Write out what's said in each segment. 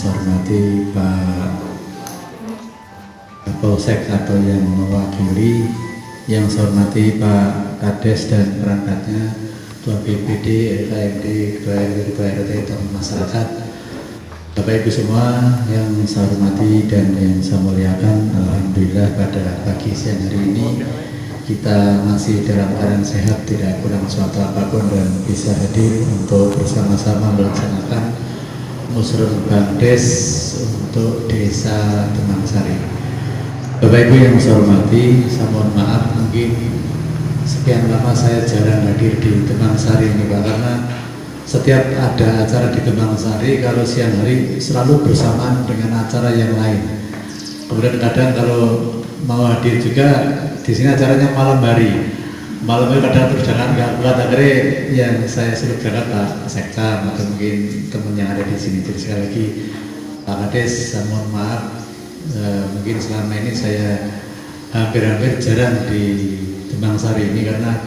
saya hormati Pak Kapolsek atau yang mewakili, yang saya hormati Pak Kades dan perangkatnya, Ketua BPD, LKMD, Ketua RW, Ketua RT, tokoh masyarakat, Bapak Ibu semua yang saya hormati dan yang saya muliakan. Alhamdulillah pada pagi siang hari ini kita masih dalam keadaan sehat, tidak kurang suatu apapun, dan bisa hadir untuk bersama-sama melaksanakan Musreng Bangdes untuk Desa Temangsari. Bapak Ibu yang saya hormati, saya mohon maaf mungkin sekian lama saya jarang hadir di Temangsari ini Pak, karena setiap ada acara di Temangsari kalau siang hari selalu bersamaan dengan acara yang lain. Kemudian kadang kalau mau hadir juga di sini acaranya malam hari. Malam hari kadang terjangan nggak kuat, akhirnya yang saya suruh berangkat Pak Sekam atau mungkin teman yang ada di sini. Jadi sekali lagi Pak Kades, saya mohon maaf, mungkin selama ini saya hampir-hampir jarang di Temangsari ini karena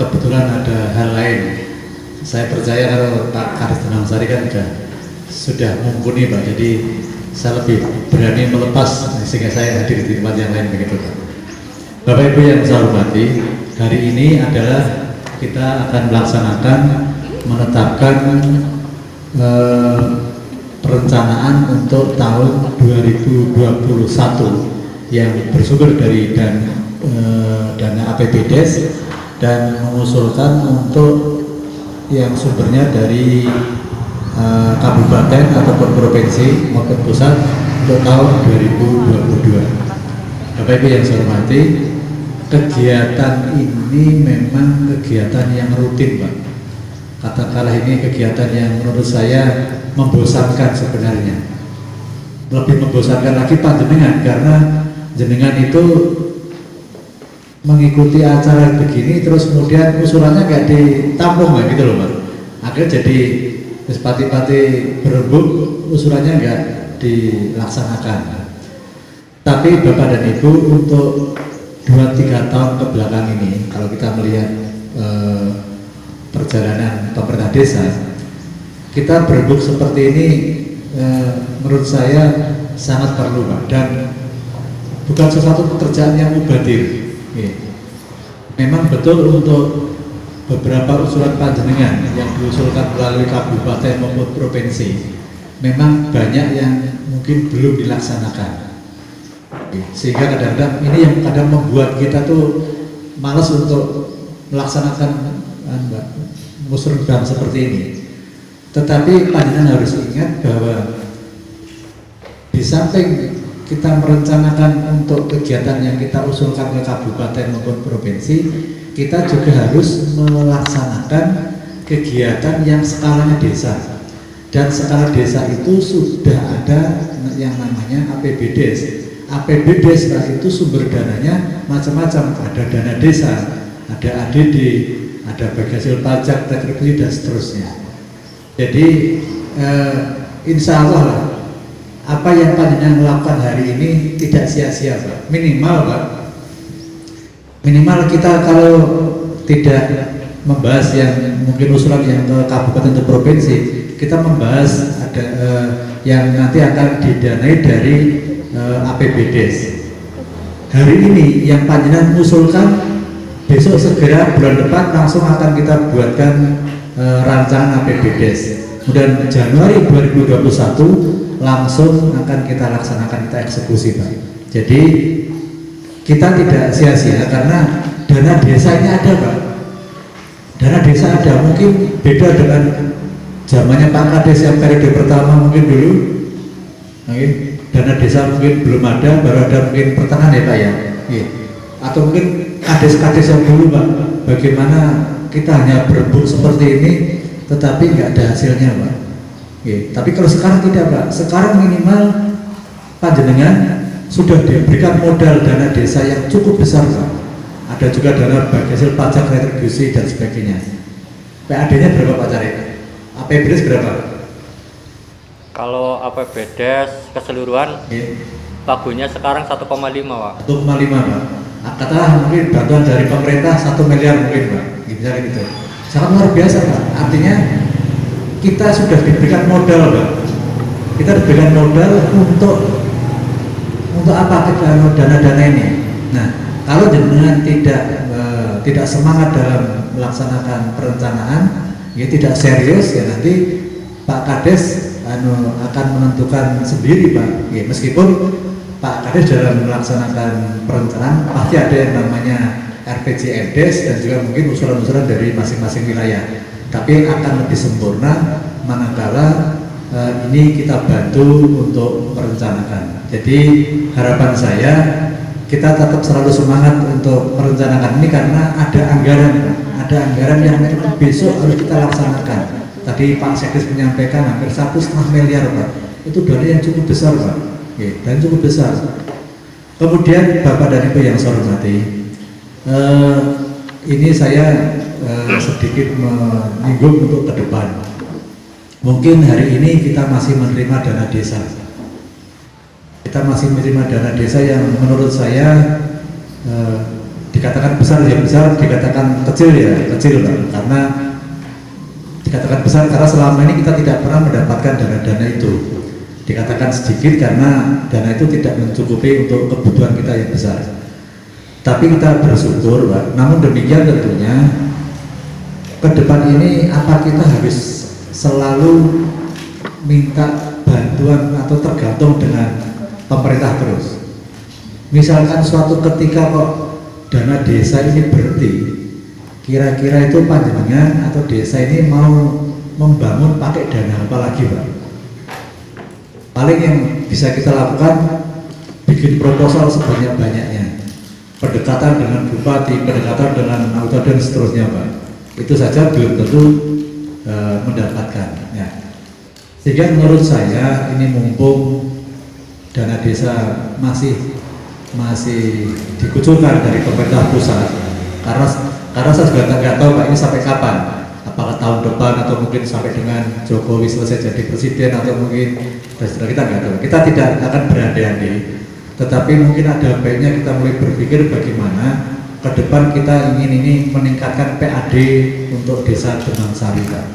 kebetulan ada hal lain. Saya percaya kalau Pak Kades Temangsari kan sudah mumpuni Pak, jadi saya lebih berani melepas sehingga saya hadir di tempat yang lain begitu Pak. Bapak Ibu yang saya hormati, hari ini adalah kita akan melaksanakan menetapkan perencanaan untuk tahun 2021 yang bersumber dari dana APBDes dan mengusulkan untuk yang sumbernya dari kabupaten ataupun provinsi maupun pusat untuk tahun 2022. Bapak Ibu yang saya hormati, kegiatan ini memang kegiatan yang rutin Pak. Katakanlah ini kegiatan yang menurut saya membosankan sebenarnya. Lebih membosankan lagi panjenengan, karena jenengan itu mengikuti acara begini terus kemudian usulannya nggak ditampung gitu loh Pak. Akhirnya jadi pati-pati berembuk, usulannya nggak dilaksanakan. Tapi Bapak dan Ibu, untuk 2-3 tahun ke belakang ini, kalau kita melihat perjalanan pemerintah desa, kita berembuk seperti ini menurut saya sangat perlu Pak, dan bukan sesuatu pekerjaan yang mubadir. Memang betul untuk beberapa usulan panjenengan yang diusulkan melalui kabupaten maupun provinsi, memang banyak yang mungkin belum dilaksanakan, sehingga kadang-kadang ini yang kadang membuat kita tuh malas untuk melaksanakan musrenbang seperti ini. Tetapi panjenengan harus ingat bahwa di samping kita merencanakan untuk kegiatan yang kita usulkan ke kabupaten maupun provinsi, kita juga harus melaksanakan kegiatan yang skalanya desa. Dan skala desa itu sudah ada yang namanya APBDes. APBDes itu sumber dananya macam-macam, ada dana desa, ada ADD, ada bagi hasil pajak, retribusi, dan seterusnya. Jadi insya Allah apa yang panjenengan melakukan hari ini tidak sia-sia Pak. Minimal Pak, minimal kita kalau tidak membahas yang mungkin usulan yang ke kabupaten atau provinsi, kita membahas ada yang nanti akan didanai dari APBDes. Hari ini yang panjenengan mengusulkan, besok segera bulan depan langsung akan kita buatkan rancangan APBDes. Kemudian Januari 2021 langsung akan kita laksanakan, kita eksekusi Pak. Jadi kita tidak sia-sia karena dana desa ini ada Pak. Dana desa ada, mungkin beda dengan zamannya Pak Kades yang periode pertama mungkin dulu. Mungkin dana desa mungkin belum ada, baru ada mungkin pertengahan ya Pak ya. Atau mungkin kades-kades yang dulu Pak, bagaimana kita hanya berebut seperti ini tetapi nggak ada hasilnya Pak. Tapi kalau sekarang tidak Pak, sekarang minimal panjenengan sudah diberikan modal dana desa yang cukup besar Pak. Ada juga dana bagi hasil pajak, retribusi, dan sebagainya. PAD-nya berapa Pak Cari? APBDes berapa? Kalau APBDes keseluruhan, pagunya sekarang 1,5 Pak. 1,5 Pak. Katakanlah mungkin bantuan dari pemerintah 1 miliar mungkin Pak. Gitu. Sangat luar biasa Pak. Artinya kita sudah diberikan modal Pak. kita diberikan modal untuk apa dana-dana ini. Nah, kalau dengan tidak semangat dalam melaksanakan perencanaan, ya tidak serius, ya nanti Pak Kades akan menentukan sendiri, Pak. Ya, meskipun Pak Kades dalam melaksanakan perencanaan pasti ada yang namanya RPJMDes dan juga mungkin usulan-usulan dari masing-masing wilayah. Tapi akan lebih sempurna manakala ini kita bantu untuk merencanakan. Jadi harapan saya kita tetap selalu semangat untuk merencanakan ini karena ada anggaran yang besok harus kita laksanakan. Tadi Pak Sekdes menyampaikan hampir 1,5 miliar, Pak. Itu dana yang cukup besar, Pak. Oke, dan cukup besar. Kemudian Bapak dan Ibu yang saya hormati, ini saya sedikit menyinggung untuk ke depan. Mungkin hari ini kita masih menerima dana desa. Kita masih menerima dana desa yang menurut saya dikatakan besar ya besar, dikatakan kecil ya kecil, karena dikatakan besar karena selama ini kita tidak pernah mendapatkan dana-dana itu. Dikatakan sedikit karena dana itu tidak mencukupi untuk kebutuhan kita yang besar. Tapi kita bersyukur, Pak. Namun demikian tentunya ke depan ini apa kita harus selalu minta bantuan atau tergantung dengan pemerintah terus. Misalkan suatu ketika kok dana desa ini berhenti, kira-kira itu panjenengan atau desa ini mau membangun pakai dana apa lagi, Pak? Paling yang bisa kita lakukan bikin proposal sebanyak-banyaknya, pendekatan dengan bupati, pendekatan dengan autor dan seterusnya, Pak. Itu saja belum tentu mendapatkan. Ya. Sehingga menurut saya ini mumpung dana desa masih dikucurkan dari pemerintah pusat, karena saya juga nggak tahu, Pak, ini sampai kapan. Apakah tahun depan atau mungkin sampai dengan Jokowi selesai jadi presiden atau mungkin kita nggak tahu. Kita tidak akan berandai-andai, tetapi mungkin ada baiknya kita mulai berpikir bagaimana ke depan kita ingin ini meningkatkan PAD untuk desa Demangsari, Pak.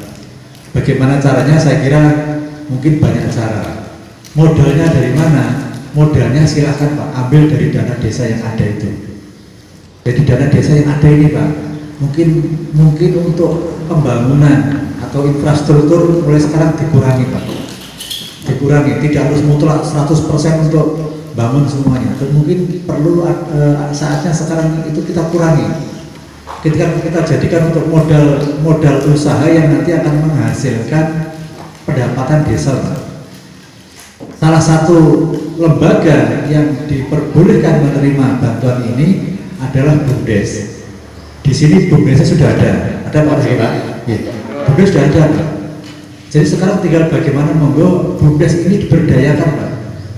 Bagaimana caranya? Saya kira mungkin banyak cara. Modalnya dari mana? Modalnya silakan, Pak, ambil dari dana desa yang ada itu. Jadi dana desa yang ada ini, Pak, mungkin untuk pembangunan atau infrastruktur mulai sekarang dikurangi, Pak. Dikurangi, tidak harus mutlak 100% untuk bangun semuanya. Mungkin perlu saatnya sekarang itu kita kurangi. Ketika kita jadikan untuk modal usaha yang nanti akan menghasilkan pendapatan desa, Pak. Salah satu lembaga yang diperbolehkan menerima bantuan ini adalah BUMDes. Di sini BUMDesnya sudah ada Pak Rizky, Pak? Ya. BUMDes sudah ada, Pak. Jadi sekarang tinggal bagaimana monggo BUMDes ini diberdayakan, Pak.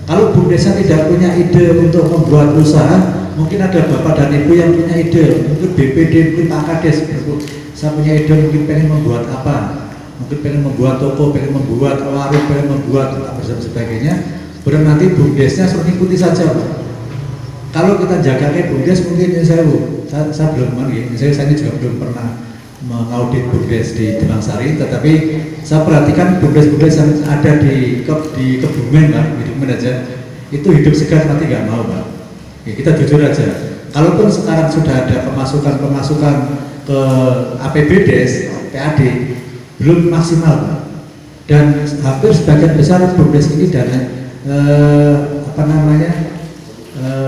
Kalau BUMDesnya tidak punya ide untuk membuat usaha, mungkin ada Bapak dan Ibu yang punya ide, mungkin BPD, mungkin Pak Kades, saya punya ide mungkin pengen membuat apa, mungkin pengen membuat toko, pengen membuat warung, pengen membuat apa dan sebagainya. Kemudian nanti BUMDesnya seperti ikuti saja, Pak. Kalau kita jaga kayak BUMDes mungkin ya saya belum saya ini juga belum pernah mengaudit BUMDes di Demangsari, tetapi saya perhatikan BUMDes yang ada di Kebumen, Pak, di Kebumen aja itu hidup segar nanti nggak mau, Pak. Ya, kita jujur aja. Kalaupun sekarang sudah ada pemasukan ke APBDes, PAD belum maksimal, Pak. Dan hampir sebagian besar BUMDes ini dana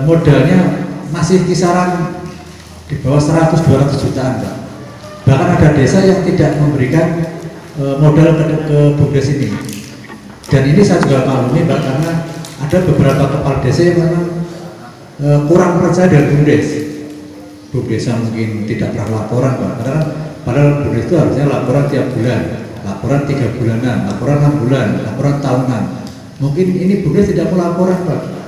modalnya masih kisaran di bawah 100-200 jutaan, Pak. Bahkan ada desa yang tidak memberikan modal ke BUMDes ini. Dan ini saya juga maklumi, Pak, karena ada beberapa kepala desa yang memang kurang percaya dengan BUMDes. BUMDesnya mungkin tidak pernah laporan, Pak. Karena padahal BUMDes itu harusnya laporan tiap bulan, laporan 3 bulanan, laporan 6 bulan, laporan tahunan. Mungkin ini BUMDes tidak mau laporan, Pak.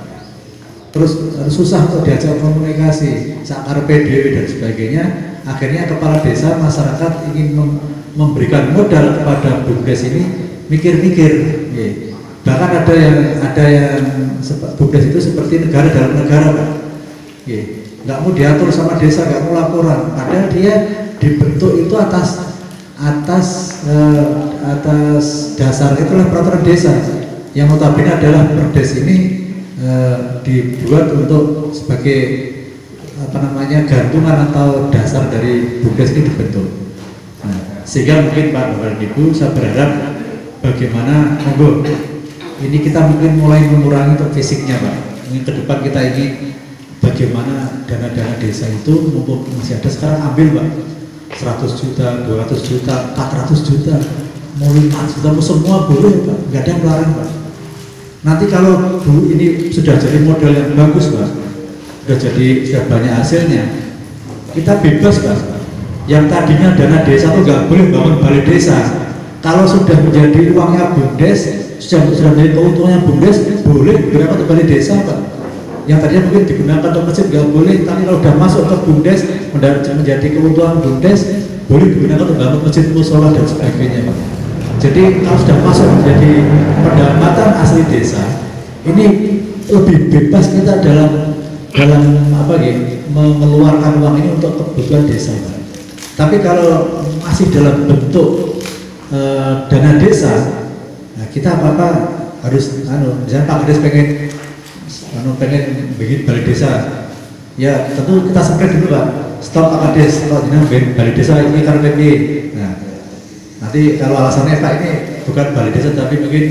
Terus susah untuk diajak komunikasi, sakar PDW dan sebagainya. Akhirnya kepala desa, masyarakat ingin memberikan modal kepada BUMDes ini, mikir-mikir. Bahkan ada yang BUMDes itu seperti negara dalam negara, Pak. Nggak mau diatur sama desa, nggak mau laporan. Padahal dia dibentuk itu atas dasar itulah peraturan desa. yang notabene adalah perdes ini dibuat untuk sebagai apa namanya gantungan atau dasar dari BUMDes ini dibentuk. Nah, sehingga mungkin Pak Bapak dan Ibu, saya berharap bagaimana monggo ini kita mungkin mulai mengurangi untuk fisiknya Pak. Mungkin ke depan kita ini bagaimana dana-dana desa itu mumpung masih ada sekarang ambil Pak, 100 juta, 200 juta, 400 juta, mau 5 juta, mau semua boleh Pak, nggak ada yang melarang Pak. Nanti kalau ini sudah jadi model yang bagus Pak, sudah banyak hasilnya, kita bebas Pak. Yang tadinya dana desa itu nggak boleh bangun balai desa, kalau sudah menjadi uangnya BUMDes, sudah menjadi keuntungannya BUMDes, boleh digunakan untuk balai desa Pak. Yang tadinya mungkin digunakan untuk masjid nggak boleh, tapi kalau sudah masuk ke BUMDes menjadi keuntungan BUMDes, boleh digunakan untuk bangun masjid, musola dan sebagainya Pak. Jadi kalau sudah masuk menjadi pendapatan asli desa, ini lebih bebas kita dalam apa gitu, mengeluarkan uang ini untuk kebutuhan desa Pak. Tapi kalau masih dalam bentuk dana desa, nah kita apa-apa harus misalnya Pak Kades pengen bikin balai desa, ya tentu kita spread dulu Pak, stop Pak Kades, kalau ini balai desa ini karena ini. Nah, nanti kalau alasannya Pak ini bukan balai desa tapi mungkin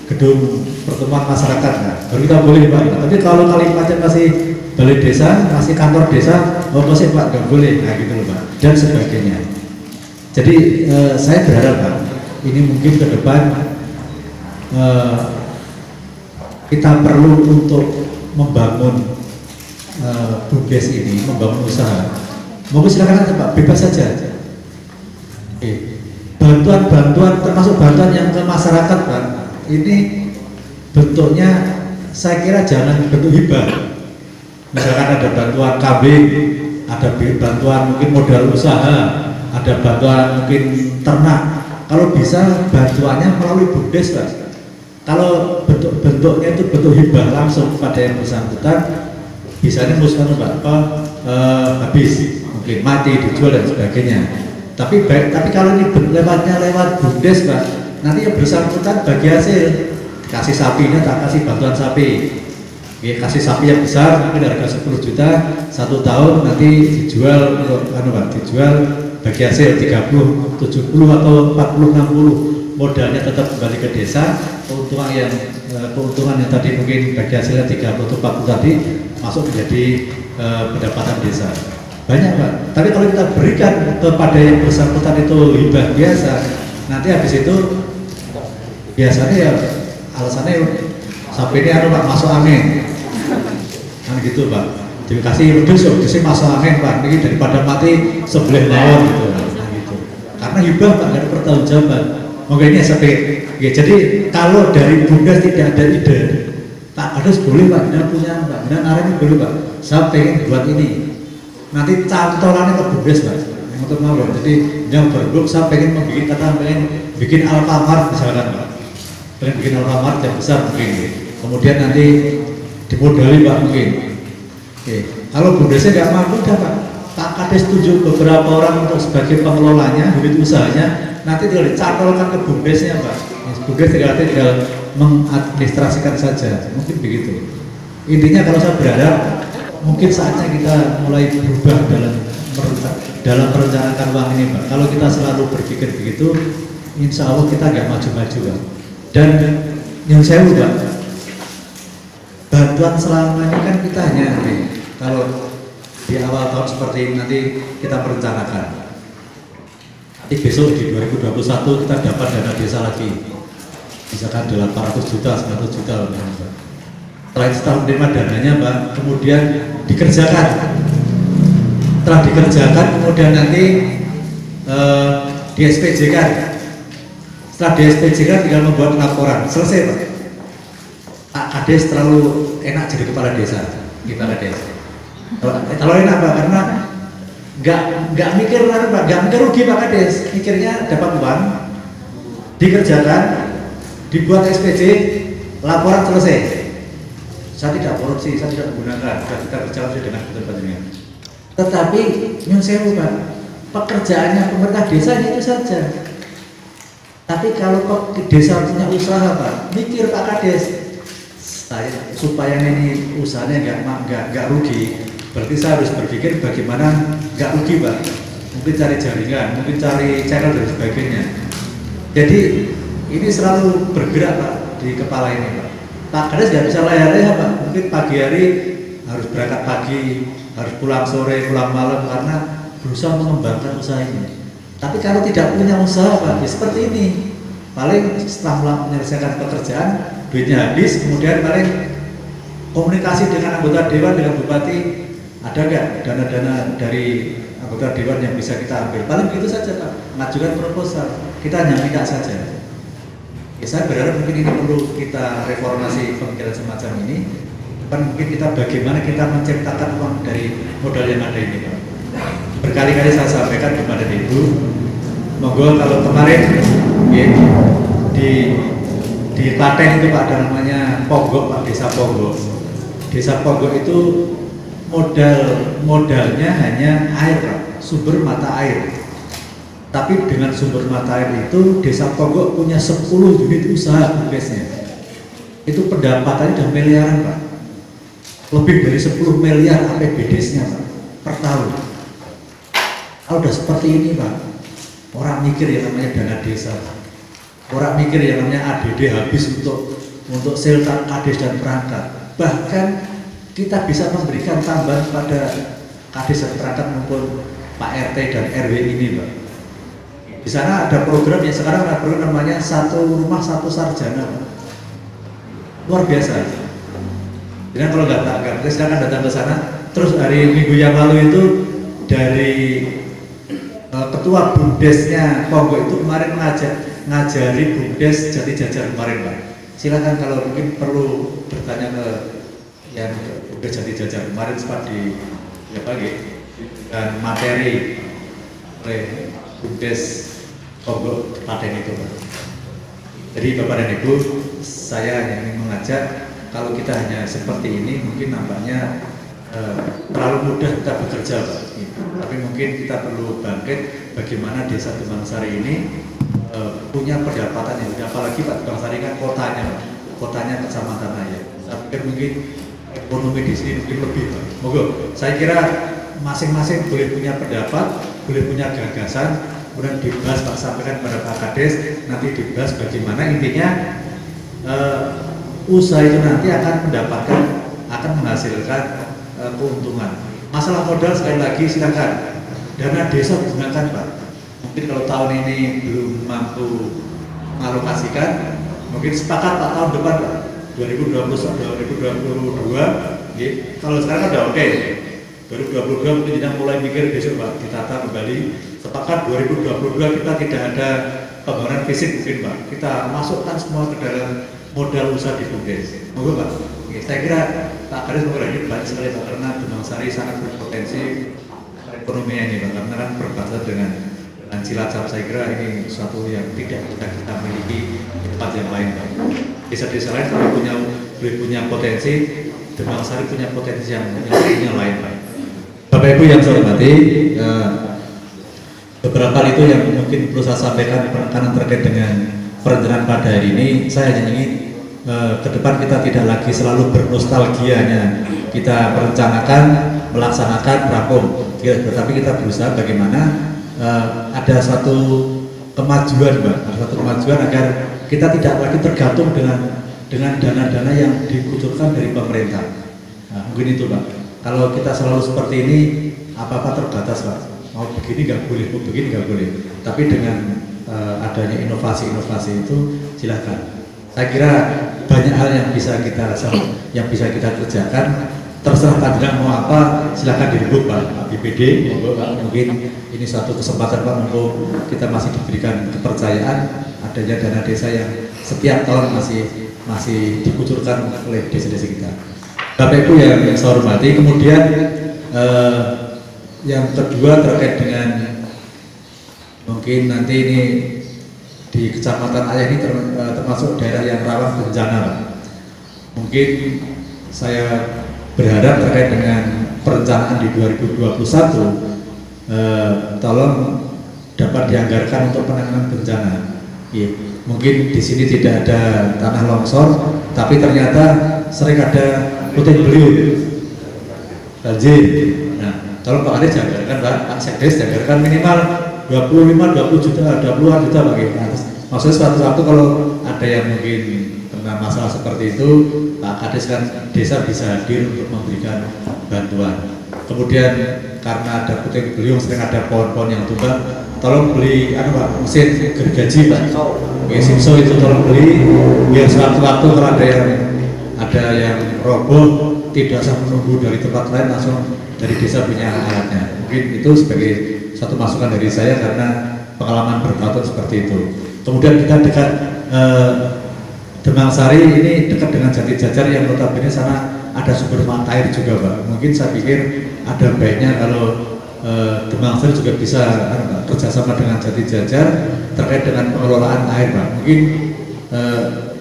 gedung pertemuan masyarakat, nah, baru kita boleh Pak. Tapi kalau kalimatnya masih balai desa, masih kantor desa, masih Pak nggak boleh, nah gitu loh Pak, dan sebagainya. Jadi saya berharap Pak, ini mungkin ke depan kita perlu untuk membangun BUMDes ini, membangun usaha. Monggo silakan aja Pak, bebas saja. Bantuan-bantuan termasuk bantuan yang ke masyarakat Pak, ini bentuknya saya kira jangan bentuk hibah. Misalkan ada bantuan KB, ada bantuan mungkin modal usaha, ada bantuan mungkin ternak. Kalau bisa bantuannya melalui BUMDes Pak. Kalau bentuknya itu bentuk hibah langsung kepada yang bersangkutan, bisanya muskan Pak, habis, mungkin mati, dijual dan sebagainya. Tapi kalau ini lewat BUMDes Pak, nanti yang bersangkutan bagi hasil, kasih sapinya tak kasih bantuan sapi. Ya, kasih sapi yang besar mungkin harga 10 juta 1 tahun, nanti dijual dijual bagi hasil 30, 70 atau 40, 60, modalnya tetap kembali ke desa, keuntungan yang tadi mungkin bagi hasilnya 30 atau 40 tadi masuk menjadi pendapatan desa. Banyak Pak, tapi kalau kita berikan kepada yang bersangkutan itu hibah biasa, nanti habis itu biasanya ya alasannya sapi ini Pak masuk angin, kan gitu Pak, dikasih wedus masuk angin Pak, ini daripada mati sebelah lawan gitu, nah, gitu. Karena hibah Pak, nggak ada pertanggungjawaban. Mungkin ini SMP. Ya, jadi kalau dari BUMDes tidak ada ide, Pak harus boleh Pak, dia punya Pak, dan arahnya boleh Pak, saya pengen buat ini, nanti cantolannya ke BUMDes Pak, yang untuk mau. Jadi yang bergrup saya pengen bikin Alfamart misalkan Pak, pengen bikin Alfamart yang besar mungkin. Kemudian nanti dimodali Pak mungkin. Oke. Kalau BUMDesnya nggak mampu dah Pak Kades tunjuk beberapa orang untuk sebagai pengelolanya, unit usahanya, nanti tinggal dicantolkan ke BUMDesnya Pak. BUMDes tinggal mengadministrasikan saja, mungkin begitu. Intinya kalau saya berharap mungkin saatnya kita mulai berubah dalam merencanakan uang ini Pak. Kalau kita selalu berpikir begitu, insya Allah kita nggak maju-maju Pak. Dan yang saya udah bantuan selama ini kan kita hanya kalau di awal tahun seperti ini nanti kita merencanakan. Nanti besok di 2021 kita dapat dana desa lagi, misalkan 800 juta, 900 juta. Setelah menerima dananya Pak, kemudian dikerjakan. Setelah dikerjakan kemudian nanti di SPJ kan. Setelah di SPJ kan tinggal membuat laporan, selesai Pak. Pak Kades terlalu enak jadi kepala desa, gimana desa? Kalau enak Pak, karena nggak mikir Pak, nggak mikir rugi Pak Kades, mikirnya dapat uang, dikerjakan, dibuat SPJ, laporan selesai. Saya tidak korupsi, saya tidak menggunakan, kita berjalan dengan betul-betulnya. Tetapi nyun sewu Pak, pekerjaannya pemerintah desa itu saja. Tapi kalau kok di desa punya usaha Pak, mikir Pak Kades, saya supaya ini usahanya nggak rugi, berarti saya harus berpikir bagaimana nggak rugi Pak. Mungkin cari jaringan, mungkin cari channel dan sebagainya. Jadi ini selalu bergerak Pak di kepala ini Pak. Pak Kades nggak bisa leha-leha Pak. Mungkin pagi hari harus berangkat pagi, harus pulang sore, pulang malam karena berusaha mengembangkan usaha ini. Tapi kalau tidak punya usaha Pak, ya seperti ini. Paling setelah menyelesaikan pekerjaan, duitnya habis, kemudian paling komunikasi dengan anggota dewan, dengan bupati, ada nggak dana-dana dari anggota dewan yang bisa kita ambil? Paling begitu saja Pak, mengajukan proposal, kita hanya minta saja. Ya, saya berharap mungkin ini perlu kita reformasi pemikiran semacam ini. Kan mungkin kita bagaimana kita menciptakan uang dari modal yang ada ini Pak. Berkali-kali saya sampaikan kepada Ibu, monggo kalau kemarin ya, di Klaten itu Pak ada namanya Ponggok Pak, desa Ponggok. Desa Ponggok itu modalnya hanya air Pak, sumber mata air. Tapi dengan sumber mata air itu desa Ponggok punya 10 unit usaha BUMDesnya. Itu pendapatannya udah miliaran Pak. Lebih dari 10 miliar APBDes-nya Pak per tahun. Kalau udah seperti ini Pak, orang mikir yang namanya dana desa, orang mikir yang namanya ADD habis untuk silta kades dan perangkat. Bahkan kita bisa memberikan tambahan pada kades dan perangkat maupun Pak RT dan RW ini Pak. Di sana ada program yang sekarang ada program namanya satu rumah satu sarjana Pak. Luar biasa. Jadi kalau nggak silakan datang ke sana. Terus hari Minggu yang lalu itu dari ketua BUMDesnya Ponggok itu kemarin ngajari BUMDes Jatijajar kemarin Pak. Silakan kalau mungkin perlu bertanya ke yang BUMDes Jatijajar kemarin sempat di dan materi oleh BUMDes Ponggok Klaten itu Pak. Jadi Bapak dan Ibu, saya ingin mengajak kalau kita hanya seperti ini mungkin nampaknya terlalu mudah kita bekerja Pak. Tapi mungkin kita perlu bangkit bagaimana desa Tumbang Sari ini punya pendapatan yang lebih, apalagi Pak Tumbang Sari kan kotanya kecamatan aja. Saya pikir mungkin ekonomi di sini mungkin lebih Pak. Moga saya kira masing-masing boleh punya pendapat, boleh punya gagasan, kemudian dibahas Pak sampaikan pada Pak Kades, nanti dibahas bagaimana intinya usaha itu nanti akan menghasilkan keuntungan. Masalah modal sekali lagi silakan dana desa digunakan Pak. Mungkin kalau tahun ini belum mampu mengalokasikan, mungkin sepakat Pak tahun depan Pak 2022 ya. Kalau sekarang udah oke. 2022 mungkin kita mulai mikir besok Pak ditata kembali. Sepakat 2022 kita tidak ada pembangunan fisik mungkin Pak. Kita masukkan semua ke dalam modal usaha di BUMDes. Monggo Pak. Oke, saya kira Pak Kades mengurangi banyak sekali Pak karena Tumbang Sari sangat berpotensi ekonomi ini Pak karena kan berbatasan dengan Cilacap. Saya kira ini suatu yang tidak kita miliki di tempat yang lain Pak. Desa-desa lain boleh punya potensi, Tumbang Sari punya potensi yang lain Pak. Bapak Ibu yang saya hormati, beberapa hal itu yang mungkin perlu saya sampaikan penekanan terkait dengan perencanaan pada hari ini. Saya hanya ingin ke depan kita tidak lagi selalu bernostalgianya kita merencanakan, melaksanakan, rampung, tetapi kita berusaha bagaimana ada satu kemajuan Mbak, ada satu kemajuan agar kita tidak lagi tergantung dengan dana-dana yang dikucurkan dari pemerintah. Nah, mungkin itu Pak. Kalau kita selalu seperti ini, apa-apa terbatas Pak. Mau begini nggak boleh, mau begini nggak boleh. Tapi dengan adanya inovasi-inovasi itu silakan. Saya kira banyak hal yang bisa kita kerjakan. Terserah panjenengan mau apa, silakan dirembuk Pak BPD. Mungkin ini suatu kesempatan Pak untuk kita masih diberikan kepercayaan adanya dana desa yang setiap tahun masih dikucurkan oleh desa-desa kita. Bapak Ibu yang saya hormati, kemudian yang kedua terkait dengan mungkin nanti ini di Kecamatan Ayah ini termasuk daerah yang rawan bencana. Mungkin saya berharap terkait dengan perencanaan di 2021 tolong dapat dianggarkan untuk penanganan bencana. Ya, mungkin di sini tidak ada tanah longsor, tapi ternyata sering ada puting beliung, banjir. Nah, tolong Pak Kades jagarkan, Pak Sekdes jagarkan minimal 20 juta, 20-an juta bagi. Nah, maksudnya suatu-suatu kalau ada yang mungkin kena masalah seperti itu, Pak Kades kan desa bisa hadir untuk memberikan bantuan. Kemudian karena ada puting beliung, sering ada pohon-pohon yang tumbang, tolong beli Pak, mesin gergaji Pak. Simso itu tolong beli biar sewaktu-waktu kalau ada yang roboh tidak usah menunggu dari tempat lain, langsung dari desa punya alatnya. Mungkin itu sebagai satu masukan dari saya karena pengalaman bertahun seperti itu. Kemudian kita dekat Demang Sari ini dekat dengan Jati Jajar yang notabene sana ada sumber mata air juga Pak. Mungkin saya pikir ada baiknya kalau Demang Sari juga bisa kerjasama dengan Jati Jajar terkait dengan pengelolaan air Pak. Mungkin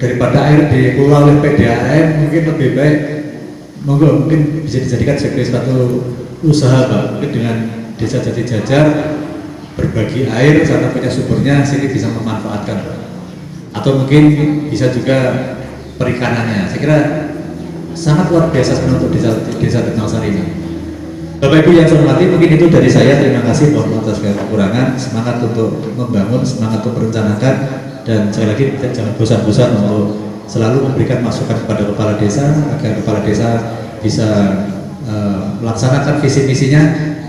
daripada air dikelola oleh PDAM mungkin lebih baik mungkin bisa dijadikan sebagai satu usaha Pak. Mungkin dengan desa Jati Jajar berbagi air, sana punya sumbernya, sini bisa memanfaatkan Pak. Atau mungkin bisa juga perikanannya. Saya kira sangat luar biasa sebenarnya untuk desa Demang Sari ini. Bapak Ibu yang saya hormati, mungkin itu dari saya. Terima kasih, mohon maaf atas segala kekurangan. Semangat untuk membangun, semangat untuk merencanakan, dan sekali lagi jangan bosan-bosan untuk selalu memberikan masukan kepada kepala desa agar kepala desa bisa melaksanakan visi misinya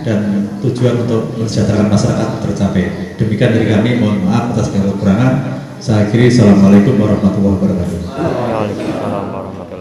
dan tujuan untuk mensejahterakan masyarakat tercapai. Demikian dari kami, mohon maaf atas segala kekurangan. Saya akhiri, assalamualaikum warahmatullahi wabarakatuh. Waalaikumsalam warahmatullahi wabarakatuh.